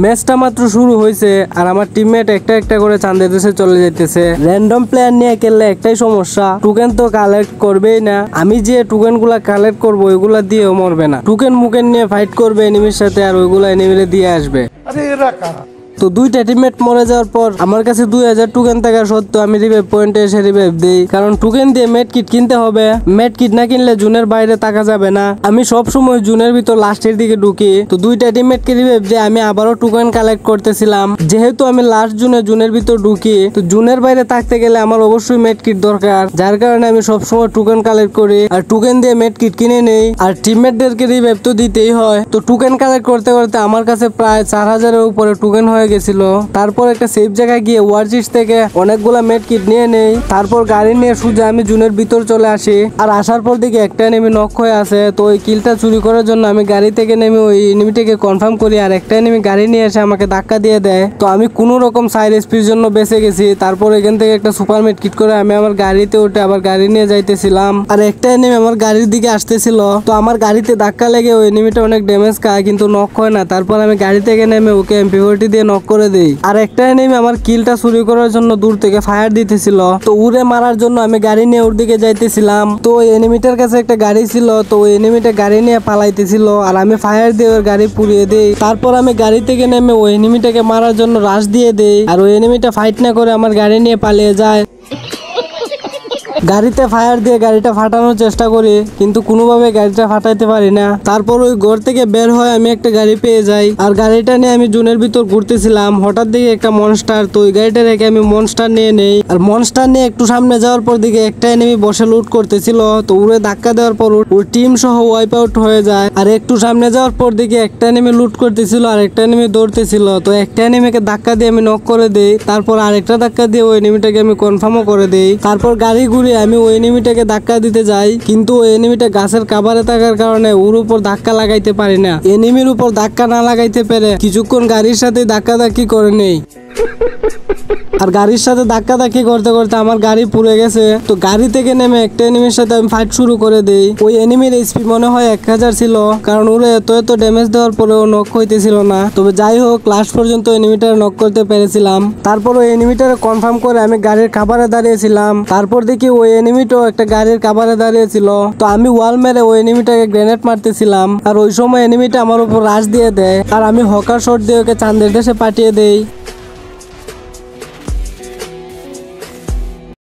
ম্যাচটা মাত্র শুরু হয়েছে আর আমার টিমমেট একটা একটা করে চাঁদের দেশে চলে যাইতেছে। র্যান্ডম প্লেয়ার নিয়ে খেললে একটাই সমস্যা, টোকেন তো কালেক্ট করবেই না। আমি যে টোকেন গুলা কালেক্ট করবো ওইগুলা দিয়েও মরবে না। টোকেন মুকেন নিয়ে ফাইট করবে এনিমির সাথে আর ওইগুলা এনিমিরে দিয়ে আসবে। তো দুইটা টিমমেট মরে যাওয়ার পর আমার কাছে 2000 টোকেন থাকা সত্ত্বেও আমি রিভাইভ পয়েন্টে এসে রিভাইভ দিই, কারণ টোকেন দিয়ে মেড কিট কিনতে হবে। মেড কিট না কিনলে জুনের বাইরে থাকা যাবে না। আমি সব সময় জুনের ভিতর লাস্টের দিকে ঢুকি। তো দুইটা টিমমেটকে রিভাইভ দিয়ে আমি আবারও টোকেন কালেক্ট করতেছিলাম। যেহেতু আমি লাস্ট জুনের ভিতর ঢুকি, তো জুনের বাইরে থাকতে গেলে আমার অবশ্যই মেড কিট দরকার, যার কারণে আমি সবসময় টোকেন কালেক্ট করি আর টোকেন দিয়ে মেড কিট কিনে নেই। আর টিমমেটদেরকে রিভাইভ তো দিতেই হয়। তো টোকেন কালেক্ট করতে করতে আমার কাছে প্রায় 4000-এর উপরে টোকেন হয়ে গেছিল। তারপর একটা সেফ জায়গায় গিয়ে ওয়ারচিস থেকে অনেকগুলা মেড কিট নিয়ে নেই। তারপর গাড়ি নিয়ে সোজা আমি জুনের ভিতর চলে আসি। আর আসার পর দিকে একটা এনিমি নক হয়ে আছে। তো ওই কিলটা চুরি করার জন্য আমি গাড়ি থেকে নেমে ওই এনিমিটাকে কনফার্ম করি আর একটা এনিমি গাড়ি নিয়ে এসে আমাকে ধাক্কা দিয়ে দেয়। তো আমি কোনো রকম সাইড এসপির জন্য বেঁচে গেছি। তারপর এখান থেকে একটা সুপার মেড কিট করে আমি আমার গাড়িতে উঠে আবার গাড়ি নিয়ে যাইতেছিলাম। আর একটা এনিমি আমার গাড়ির দিকে আসতেছিল। তো আমার গাড়িতে ধাক্কা লেগে ওই এনিমিটা অনেক ড্যামেজ খায়, কিন্তু নক হয় না। তারপর আমি গাড়ি থেকে নেমে ওকে MP40 দিয়ে নক করে দেই। আর একটা এনিমি আমার কিলটা চুরি করার জন্য দূর থেকে ফায়ার দিতেছিল। তো উড়ে মারার জন্য আমি গাড়ি নিয়ে ওর দিকে যাইতেছিলাম। তো ওই এনিমিটার কাছে একটা গাড়ি ছিল। তো ওই এনিমিটা গাড়ি নিয়ে পালাইতেছিল আর আমি ফায়ার দিয়ে ওর গাড়ি পুড়িয়ে দেই। তারপর আমি গাড়ি থেকে নেমে ওই এনিমিটাকে মারার জন্য রাশ দিয়ে দেই। আর ওই এনিমিটা ফাইট না করে আমার গাড়ি নিয়ে পালিয়ে যায়। গাড়িতে ফায়ার দিয়ে গাড়িটা ফাটানোর চেষ্টা করি, কিন্তু কোনোভাবে গাড়িটা ফাটাইতে পারি না। তারপর ওই ঘর থেকে বের হয়ে আমি একটা গাড়ি পেয়ে যাই আর গাড়িটা নিয়ে আমি জুনের ভিতর ঘুরতেছিলাম। হঠাৎ দিকে একটা মনস্টার, তো ওই গাড়িটা রেখে আমি মনস্টার নিয়ে নেই। আর মনস্টার নিয়ে একটু সামনে যাওয়ার পর দিকে একটা এনিমি বসে লুট করতেছিল। তো উড়ে ধাক্কা দেওয়ার পর ওর টিম সহ ওয়াইপ আউট হয়ে যায়। আর একটু সামনে যাওয়ার পর দিকে একটা এনিমি লুট করতেছিল আর একটা এনিমি দৌড়তেছিল। তো একটা এনিমিকে ধাক্কা দিয়ে আমি নক করে দেই। তারপর আরেকটা ধাক্কা দিয়ে ওই এনিমিটাকে আমি কনফার্মও করে দেই। তারপর গাড়ি ঘুরে আমি ওই এনিমিটাকে ধাক্কা দিতে যাই, কিন্তু ওই এনিমিটা গাছের কাভারে থাকার কারণে ওর উপর ধাক্কা লাগাইতে পারি না। এনিমির উপর ধাক্কা না লাগাইতে পেরে কিছুক্ষণ গাড়ির সাথে ধাক্কি করে নেই। আর গাড়ির সাথে ধাক্কি করতে করতে আমার গাড়ি পুড়ে গেছে। তো গাড়ি থেকে নেমে একটা এনিমির সাথে আমি ফাইট শুরু করে দেই। ওই এনিমির এইচপি মনে হয় 1000 ছিল, কারণ ওরে এত ড্যামেজ দেওয়ার পরেও নক হইতেছিল না। তবে যাই হোক, লাস্ট পর্যন্ত এনিমিটার নক করতে পেরেছিলাম। তারপর ওই এনিমিটারে কনফার্ম করে আমি গাড়ির কাভারে দাঁড়িয়েছিলাম। তারপর দেখি ওই এনিমিটাও একটা গাড়ির কাভারে দাঁড়িয়েছিল। তো আমি ওয়াল মেরে ওই এনিমিটাকে গ্রেনেড মারতেছিলাম। আর ওই সময় এনিমিটা আমার উপর রাশ দিয়ে দেয় আর আমি হকার শট দিয়ে ওকে চাঁদের দেশে পাঠিয়ে দেই।